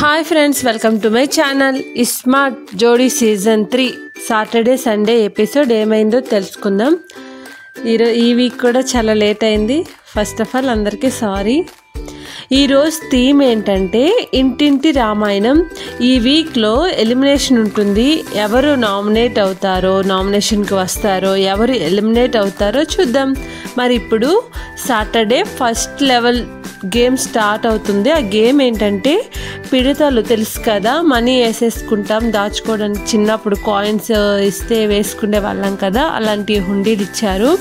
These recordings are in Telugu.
Hi friends, welcome to my channel. Smart జోడీ సీజన్ 3 సాటర్డే సండే ఎపిసోడ్ ఏమైందో తెలుసుకుందాం. ఈ వీక్ కూడా చాలా లేట్ అయింది. ఫస్ట్ ఆఫ్ ఆల్ అందరికీ సారీ. ఈరోజు థీమ్ ఏంటంటే ఇంటింటి రామాయణం. ఈ వీక్లో ఎలిమినేషన్ ఉంటుంది. ఎవరు నామినేట్ అవుతారో, నామినేషన్కి వస్తారో, ఎవరు ఎలిమినేట్ అవుతారో చూద్దాం. మరి ఇప్పుడు Saturday first level game start అవుతుంది. ఆ గేమ్ ఏంటంటే పిడతలు, తెలుసు కదా, మనీ వేసేసుకుంటాం దాచుకోవడానికి. చిన్నప్పుడు కాయిన్స్ ఇస్తే వేసుకునే వాళ్ళం కదా, అలాంటి హుండీలు ఇచ్చారు.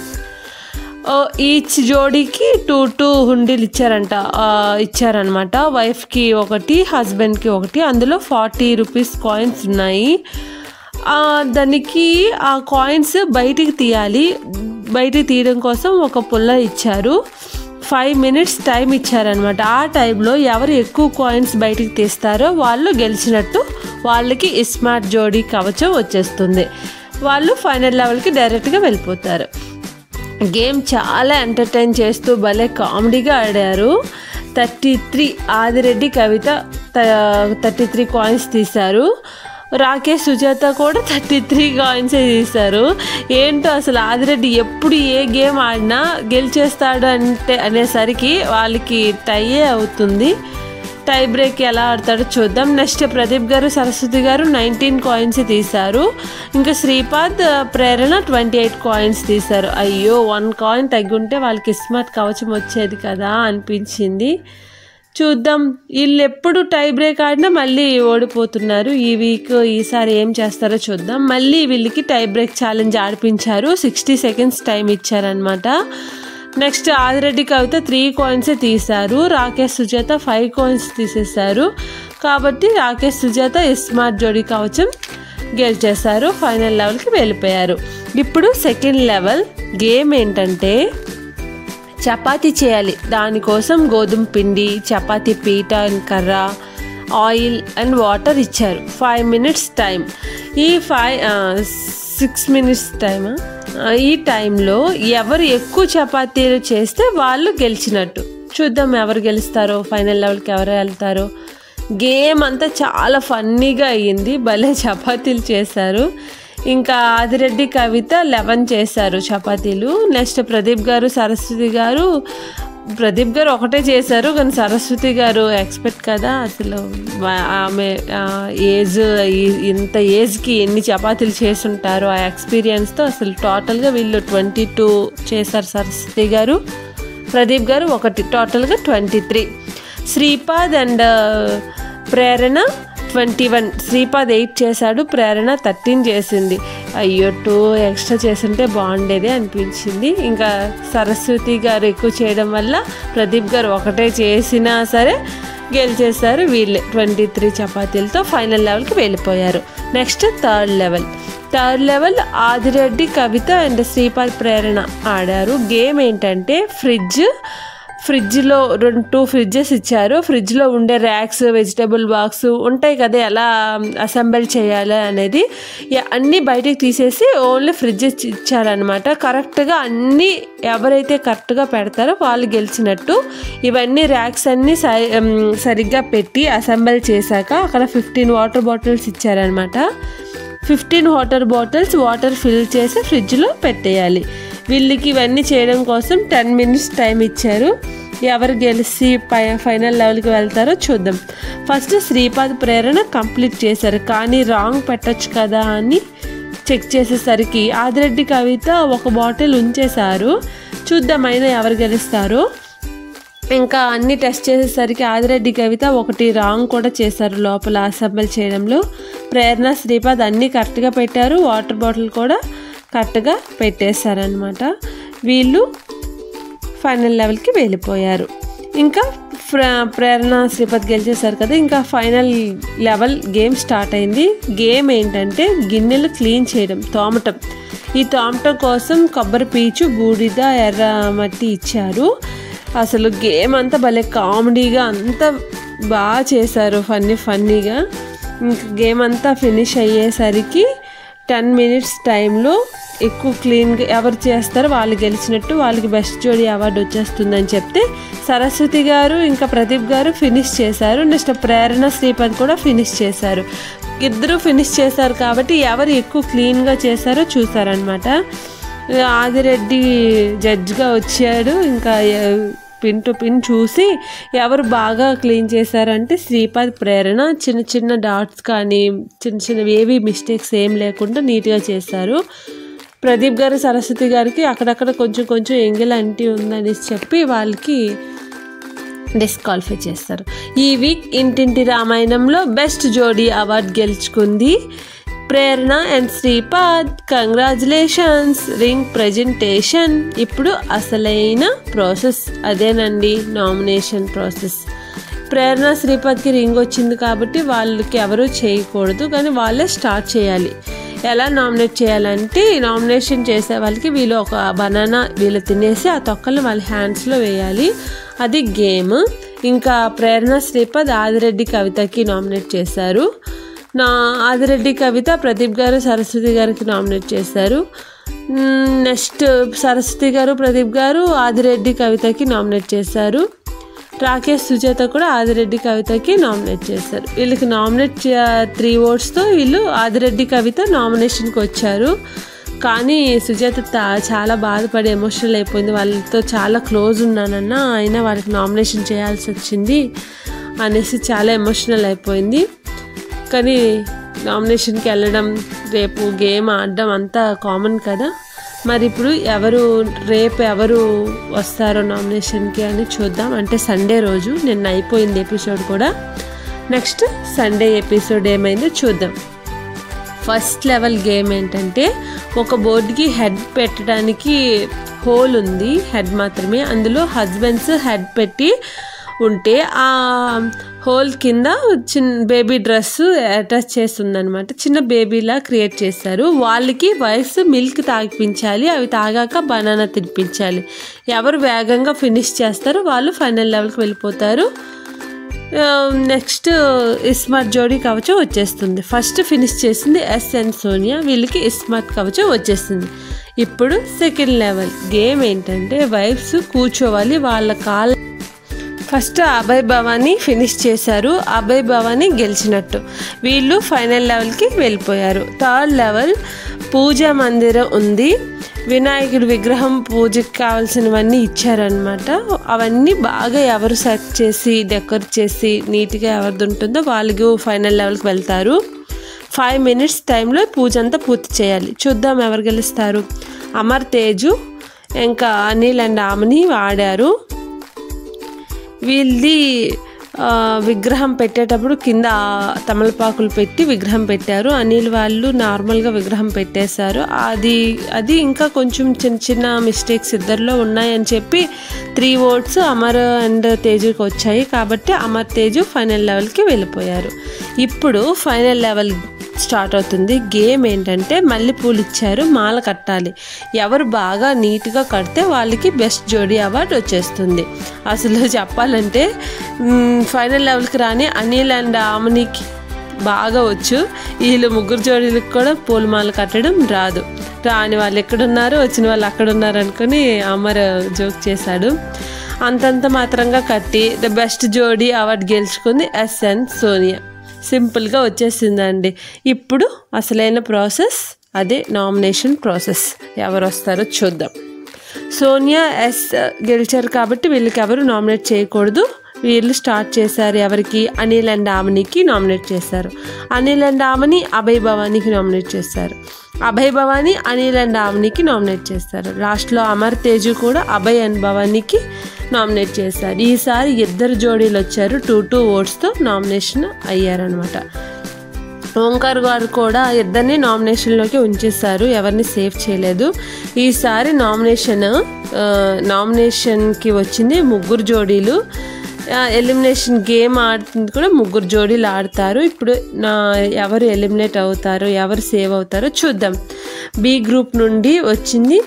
ఈచ్ జోడీకి 2 హుండీలు ఇచ్చారనమాట. వైఫ్కి ఒకటి, హస్బెండ్కి ఒకటి. అందులో 40 రూపీస్ కాయిన్స్ ఉన్నాయి. దానికి ఆ కాయిన్స్ బయటికి తీయాలి. బయటికి తీయడం కోసం ఒక పుల్ల ఇచ్చారు. 5 minutes టైం ఇచ్చారనమాట. ఆ టైంలో ఎవరు ఎక్కువ కాయిన్స్ బయటికి తీస్తారో వాళ్ళు గెలిచినట్టు. వాళ్ళకి స్మార్ట్ జోడీ కవచం వచ్చేస్తుంది. వాళ్ళు ఫైనల్ లెవెల్కి డైరెక్ట్గా వెళ్ళిపోతారు. గేమ్ చాలా ఎంటర్టైన్ చేస్తూ భలే కామెడీగా ఆడారు. 33 ఆదిరెడ్డి, కవిత 33 కాయిన్స్ తీశారు. రాకేష్, సుజాత కూడా 33 కాయిన్స్ తీశారు. ఏంటో అసలు ఆదిరెడ్డి ఎప్పుడు ఏ గేమ్ ఆడినా గెలిచేస్తాడు అనేసరికి వాళ్ళకి టైయే అవుతుంది. టై బ్రేక్ ఎలా ఆడతాడో చూద్దాం. నెక్స్ట్ ప్రదీప్ గారు, సరస్వతి గారు 19 కాయిన్స్ తీశారు. ఇంకా శ్రీపాద్, ప్రేరణ 28 కాయిన్స్ తీశారు. అయ్యో, 1 కాయిన్ తగ్గుంటే వాళ్ళకి స్మార్ట్ కవచం వచ్చేది కదా అనిపించింది. చూద్దాం. వీళ్ళు ఎప్పుడు టై బ్రేక్ ఆడినా మళ్ళీ ఓడిపోతున్నారు. ఈ వీక్ ఈసారి ఏం చేస్తారో చూద్దాం. మళ్ళీ వీళ్ళకి టై బ్రేక్ ఛాలెంజ్ ఆడిపించారు. 60 seconds టైం ఇచ్చారనమాట. నెక్స్ట్ ఆదిరెడ్డి, కవిత 3 కాయిన్సే తీశారు. రాకేష్, సుజాత 5 కాయిన్స్ తీసేశారు. కాబట్టి రాకేష్, సుజాత స్మార్ట్ జోడీ కవచం గెలిచేశారు. ఫైనల్ లెవెల్కి వెళ్ళిపోయారు. ఇప్పుడు సెకండ్ లెవెల్ గేమ్ ఏంటంటే చపాతీ చేయాలి. దానికోసం గోధుమ పిండి, చపాతీ పీట అండ్ కర్ర, ఆయిల్ అండ్ వాటర్ ఇచ్చారు. 5 minutes టైం. ఈ 6 minutes టైమా? ఈ టైంలో ఎవరు ఎక్కువ చపాతీలు చేస్తే వాళ్ళు గెలిచినట్టు. చూద్దాం ఎవరు గెలుస్తారో, ఫైనల్ లెవెల్కి ఎవరు వెళ్తారో. గేమ్ అంతా చాలా ఫన్నీగా అయ్యింది. భలే చపాతీలు చేశారు. ఇంకా ఆదిరెడ్డి, కవిత 11 చేశారు చపాతీలు. నెక్స్ట్ ప్రదీప్ గారు, సరస్వతి గారు. ప్రదీప్ గారు ఒకటే చేశారు, కానీ సరస్వతి గారు ఎక్స్పెక్ట్ కదా, అసలు ఆమె ఇంత ఏజ్కి ఎన్ని చపాతీలు చేసుంటారో ఆ ఎక్స్పీరియన్స్తో అసలు టోటల్గా వీళ్ళు 22 చేశారు సరస్వతి గారు. ప్రదీప్ గారు ఒకటి, టోటల్గా 23. శ్రీపాద్ అండ్ ప్రేరణ 21. శ్రీపాద్ 8 చేశాడు, ప్రేరణ 13 చేసింది. అయ్యో, 2 ఎక్స్ట్రా చేస్తుంటే బాగుండేది అనిపించింది. ఇంకా సరస్వతి గారు ఎక్కువ చేయడం వల్ల ప్రదీప్ గారు ఒకటే చేసినా సరే గెలిచేశారు. వీళ్ళే 23 చపాతీలతో ఫైనల్ లెవెల్కి వెళ్ళిపోయారు. Next third level Adireddy, Kavitha and Sripad, Prerana ఆడారు. గేమ్ ఏంటంటే ఫ్రిడ్జ్లో 2 ఫ్రిడ్జెస్ ఇచ్చారు. ఫ్రిడ్జ్లో ఉండే ర్యాక్స్, వెజిటబుల్ బాక్స్ ఉంటాయి కదా, ఎలా అసెంబుల్ చేయాలి అనేది అన్నీ బయటికి తీసేసి ఓన్లీ ఫ్రిడ్జెస్ ఇచ్చారనమాట. కరెక్ట్గా అన్నీ ఎవరైతే కరెక్ట్గా పెడతారో వాళ్ళు గెలిచినట్టు. ఇవన్నీ ర్యాక్స్ అన్నీ సరిగ్గా పెట్టి అసెంబుల్ చేశాక అక్కడ 15 వాటర్ బాటిల్స్ ఇచ్చారనమాట. 15 వాటర్ బాటిల్స్ వాటర్ ఫిల్ చేసి ఫ్రిడ్జ్లో పెట్టేయాలి. వీళ్ళకి ఇవన్నీ చేయడం కోసం 10 minutes టైం ఇచ్చారు. ఎవరు గెలిచి ఫైనల్ లెవెల్కి వెళ్తారో చూద్దాం. ఫస్ట్ శ్రీపాద్, ప్రేరణ కంప్లీట్ చేశారు, కానీ రాంగ్ పెట్టచ్చు కదా అని చెక్ చేసేసరికి ఆదిరెడ్డి, కవిత 1 బాటిల్ ఉంచేశారు. చూద్దాం అయినా ఎవరు గెలుస్తారో. ఇంకా అన్నీ టెస్ట్ చేసేసరికి ఆదిరెడ్డి, కవిత 1 రాంగ్ కూడా చేశారు లోపల అసెంబుల్ చేయడంలో. ప్రేరణ, శ్రీపాద్ అన్నీ కరెక్ట్గా పెట్టారు. వాటర్ బాటిల్ కూడా కరెక్ట్గా పెట్టేశారనమాట. వీళ్ళు ఫైనల్ లెవెల్కి వెళ్ళిపోయారు. ఇంకా ప్రేరణ, శ్రీపాద్ గెలిచేశారు కదా. ఇంకా ఫైనల్ లెవెల్ గేమ్ స్టార్ట్ అయింది. గేమ్ ఏంటంటే గిన్నెలు క్లీన్ చేయడం, తోమటం. ఈ తోమటం కోసం కొబ్బరి పీచు, బూడిద, ఎర్ర మట్టి ఇచ్చారు. అసలు గేమ్ అంతా భలే కామెడీగా అంతా బాగా చేశారు, ఫన్నీగా. ఇంకా గేమ్ అంతా ఫినిష్ అయ్యేసరికి 10 minutes టైంలో ఎక్కువ క్లీన్గా ఎవరు చేస్తారో వాళ్ళు గెలిచినట్టు, వాళ్ళకి బెస్ట్ జోడీ అవార్డు వచ్చేస్తుందని చెప్తే సరస్వతి గారు ఇంకా ప్రదీప్ గారు ఫినిష్ చేశారు. నెక్స్ట్ ప్రేరణ శ్రీపద్ కూడా ఫినిష్ చేశారు. ఇద్దరు ఫినిష్ చేశారు కాబట్టి ఎవరు ఎక్కువ క్లీన్గా చేశారో చూసారనమాట. ఆదిరెడ్డి జడ్జ్గా వచ్చాడు. ఇంకా పిన్ టు పిన్ చూసి ఎవరు బాగా క్లీన్ చేశారంటే శ్రీపద్, ప్రేరణ. చిన్న చిన్న డాట్స్ కానీ చిన్న చిన్నవి ఏవి మిస్టేక్స్ ఏం లేకుండా నీట్గా చేశారు. ప్రదీప్ గారు సరస్వతి గారికి అక్కడక్కడ కొంచెం కొంచెం ఎంగిల్ అంటి ఉందని చెప్పి వాళ్ళకి డిస్క్వాలిఫై చేస్తారు. ఈ వీక్ ఇంటింటి రామాయణంలో బెస్ట్ జోడీ అవార్డు గెలుచుకుంది Prerana and Sripad. Congratulations. Ring presentation. ఇప్పుడు అసలైన ప్రాసెస్ అదేనండి, నామినేషన్ ప్రాసెస్. ప్రేరణ శ్రీపద్కి రింగ్ వచ్చింది కాబట్టి వాళ్ళకి ఎవరు చేయకూడదు, కానీ వాళ్ళే స్టార్ట్ చేయాలి. ఎలా నామినేట్ చేయాలంటే నామినేషన్ చేసే వాళ్ళకి వీళ్ళు ఒక బనానా వీళ్ళు తినేసి ఆ తొక్కలు వాళ్ళ హ్యాండ్స్లో వేయాలి. అది గేమ్. ఇంకా ప్రేరణ శ్రీపద్ ఆదిరెడ్డి కవితకి నామినేట్ చేశారు. ఆదిరెడ్డి కవిత ప్రదీప్ గారు సరస్వతి గారికి నామినేట్ చేశారు. నెక్స్ట్ సరస్వతి గారు ప్రదీప్ గారు ఆదిరెడ్డి కవితకి నామినేట్ చేశారు. రాకేష్ సుజాత కూడా ఆదిరెడ్డి కవితకి నామినేట్ చేశారు. వీళ్ళకి నామినేట్ 3 ఓట్స్తో వీళ్ళు ఆదిరెడ్డి కవిత నామినేషన్కి వచ్చారు. కానీ సుజాత చాలా బాధపడి ఎమోషనల్ అయిపోయింది. వాళ్ళతో చాలా క్లోజ్ ఉన్నానన్నా అయినా వాళ్ళకి నామినేషన్ చేయాల్సి వచ్చింది అనేసి చాలా ఎమోషనల్ అయిపోయింది. కానీ నామినేషన్కి వెళ్ళడం, రేపు గేమ్ ఆడడం అంతా కామన్ కదా. మరి ఇప్పుడు రేపు ఎవరు వస్తారో నామినేషన్కి అని చూద్దాం. అంటే సండే రోజు నిన్న అయిపోయింది ఎపిసోడ్ కూడా. నెక్స్ట్ సండే ఎపిసోడ్ ఏమైందో చూద్దాం. ఫస్ట్ లెవెల్ గేమ్ ఏంటంటే ఒక బోర్డుకి హెడ్ పెట్టడానికి హోల్ ఉంది, హెడ్ మాత్రమే. అందులో హస్బెండ్స్ హెడ్ పెట్టి ఉంటే ఆ హోల్ కింద చిన్న బేబీ డ్రెస్ అటాచ్ చేస్తుందనమాట. చిన్న బేబీలా క్రియేట్ చేశారు. వాళ్ళకి వైఫ్స్ మిల్క్ తాగిపించాలి. అవి తాగాక బనానా తినిపించాలి. ఎవరు వేగంగా ఫినిష్ చేస్తారో వాళ్ళు ఫైనల్ లెవెల్కి వెళ్ళిపోతారు. నెక్స్ట్ ఇస్మార్ట్ జోడీ కవచం వచ్చేస్తుంది. ఫస్ట్ ఫినిష్ చేసింది ఎస్ అండ్ సోనియా. వీళ్ళకి ఇస్మార్ట్ కవచం వచ్చేసింది. ఇప్పుడు సెకండ్ లెవెల్ గేమ్ ఏంటంటే వైఫ్స్ కూర్చోవాలి. వాళ్ళ కాళ్ళ ఫస్ట్ అభయ్ భవానీ ఫినిష్ చేశారు. అభయ్ భవానీ గెలిచినట్టు. వీళ్ళు ఫైనల్ లెవెల్కి వెళ్ళిపోయారు. థర్డ్ లెవెల్ పూజా మందిరం ఉంది. వినాయకుడి విగ్రహం పూజకి కావాల్సినవన్నీ ఇచ్చారనమాట. అవన్నీ బాగా ఎవరు సెట్ చేసి డెకరేట్ చేసి నీట్గా ఎవరిది ఉంటుందో వాళ్ళు ఫైనల్ లెవెల్కి వెళ్తారు. 5 మినిట్స్ టైంలో పూజ అంతా పూర్తి చేయాలి. చూద్దాం ఎవరు గెలుస్తారు. అమర్ తేజు ఇంకా అనిల్ అండ్ ఆమెని ఆడారు. వీళ్ళది విగ్రహం పెట్టేటప్పుడు కింద తమలపాకులు పెట్టి విగ్రహం పెట్టారు. అనిల్ వాళ్ళు నార్మల్గా విగ్రహం పెట్టేశారు. అది ఇంకా కొంచెం చిన్న చిన్న మిస్టేక్స్ ఇద్దరిలో ఉన్నాయని చెప్పి 3 ఓట్స్ అమర్ అండ్ తేజుకి వచ్చాయి. కాబట్టి అమర్ తేజు ఫైనల్ లెవెల్కి వెళ్ళిపోయారు. ఇప్పుడు ఫైనల్ లెవెల్ స్టార్ట్ అవుతుంది. గేమ్ ఏంటంటే మల్లెపూలు ఇచ్చారు, మాల కట్టాలి. ఎవరు బాగా నీట్గా కడితే వాళ్ళకి బెస్ట్ జోడీ అవార్డు వచ్చేస్తుంది. అసలు చెప్పాలంటే ఫైనల్ లెవెల్కి రాని అనిల్ అండ్ ఆమెనికి బాగా వచ్చు. వీళ్ళు 3 జోడీలకు కూడా పూలమాల కట్టడం రాదు. రాని వాళ్ళు ఎక్కడున్నారు, వచ్చిన వాళ్ళు అక్కడున్నారు అనుకుని అమర్ జోక్ చేశాడు. అంతంత మాత్రంగా కట్టి ద బెస్ట్ జోడీ అవార్డు గెలుచుకుంది ఎస్ అండ్ సోనియా. సింపుల్గా వచ్చేసిందండి. ఇప్పుడు అసలైన ప్రాసెస్ అదే నామినేషన్ ప్రాసెస్. ఎవరు వస్తారో చూద్దాం. సోనియా ఎస్ గెలిచారు కాబట్టి వీళ్ళకి ఎవరు నామినేట్ చేయకూడదు. వీళ్ళు స్టార్ట్ చేశారు. ఎవరికి? అనిల్ అండ్ ఆమెనికి నామినేట్ చేశారు. అనిల్ అండ్ ఆమెని అభయ్ భవానీకి నామినేట్ చేశారు. అభయ్ భవానీ అనిల్ అండ్ ఆమెనికి నామినేట్ చేస్తారు. లాస్ట్లో అమర్ తేజు కూడా అభయ్ అండ్ భవానీకి నామినేట్ చేశారు. ఈసారి 2 జోడీలు వచ్చారు. 2 ఓట్స్తో నామినేషన్ అయ్యారనమాట. ఓంకార్ గారు కూడా ఇద్దరిని నామినేషన్లోకి ఉంచేశారు. ఎవరిని సేవ్ చేయలేదు. ఈసారి నామినేషన్కి వచ్చింది 3 జోడీలు. ఎలిమినేషన్ గేమ్ ఆడుతుంది కూడా 3 జోడీలు ఆడతారు. ఇప్పుడు ఎవరు ఎలిమినేట్ అవుతారో ఎవరు సేవ్ అవుతారో చూద్దాం. బి గ్రూప్ నుండి వచ్చింది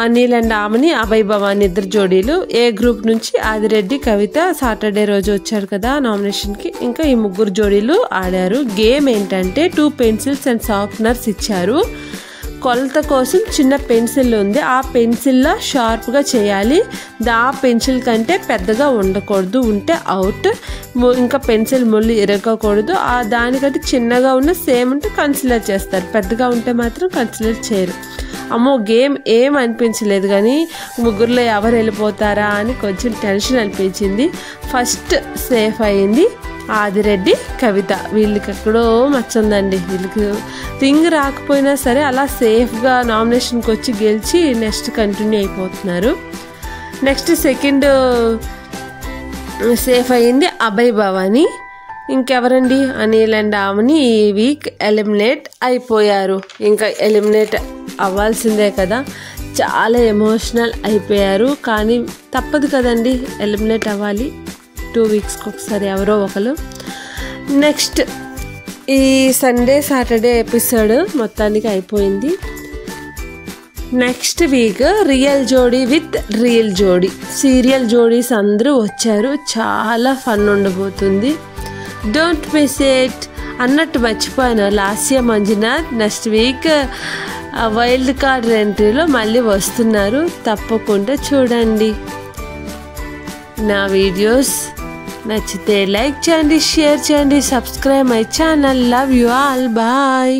అనిల్ అండ్ ఆమెని అభయ్ భవానీ 2 జోడీలు. ఏ గ్రూప్ నుంచి ఆదిరెడ్డి కవిత సాటర్డే రోజు వచ్చారు కదా నామినేషన్కి. ఇంకా ఈ 3 జోడీలు ఆడారు. గేమ్ ఏంటంటే 2 పెన్సిల్స్ అండ్ షార్ప్నర్స్ ఇచ్చారు. కొలత కోసం చిన్న పెన్సిల్ ఉంది, ఆ పెన్సిల్లో షార్ప్గా చేయాలి. ఆ పెన్సిల్ కంటే పెద్దగా ఉండకూడదు, ఉంటే అవుట్. ఇంకా పెన్సిల్ ముళ్ళు ఇరగకూడదు. దానికంటే చిన్నగా ఉన్న సేమ్ ఉంటే కన్సిడర్ చేస్తారు, పెద్దగా ఉంటే మాత్రం కన్సిడర్ చేయరు. అమ్మో గేమ్ ఏం అనిపించలేదు, కానీ ముగ్గురులో ఎవరు వెళ్ళిపోతారా అని కొంచెం టెన్షన్ అనిపించింది. ఫస్ట్ సేఫ్ అయింది ఆదిరెడ్డి, కవిత. వీళ్ళకి ఎక్కడో మచ్చుందండి. వీళ్ళకి రింగ్ రాకపోయినా సరే అలా సేఫ్గా నామినేషన్కి వచ్చి గెలిచి నెక్స్ట్ కంటిన్యూ అయిపోతున్నారు. నెక్స్ట్ సెకండ్ సేఫ్ అయింది అభయ్ భవాని. ఇంకెవరండి, అనిల్ అండ్ ఆమెని ఈ వీక్ ఎలిమినేట్ అయిపోయారు. ఇంకా ఎలిమినేట్ అవ్వాల్సిందే కదా, చాలా ఎమోషనల్ అయిపోయారు. కానీ తప్పదు కదండి, ఎలిమినేట్ అవ్వాలి 2 వీక్స్కి ఒకసారి ఎవరో ఒకరు. నెక్స్ట్ ఈ సండే సాటర్డే ఎపిసోడ్ మొత్తానికి అయిపోయింది. నెక్స్ట్ వీక్ రియల్ జోడీ విత్ రియల్ జోడీ, సీరియల్ జోడీస్ అందరూ వచ్చారు. చాలా ఫన్ ఉండబోతుంది. Don't miss it. అన్నట్టు మర్చిపోయాను, Lasya Manjunath next week wild card ఎంట్రీలో మళ్ళీ వస్తున్నారు. తప్పకుండా చూడండి. నా వీడియోస్ నచ్చితే లైక్ చేయండి, షేర్ చేయండి, subscribe my channel. Love you all, bye.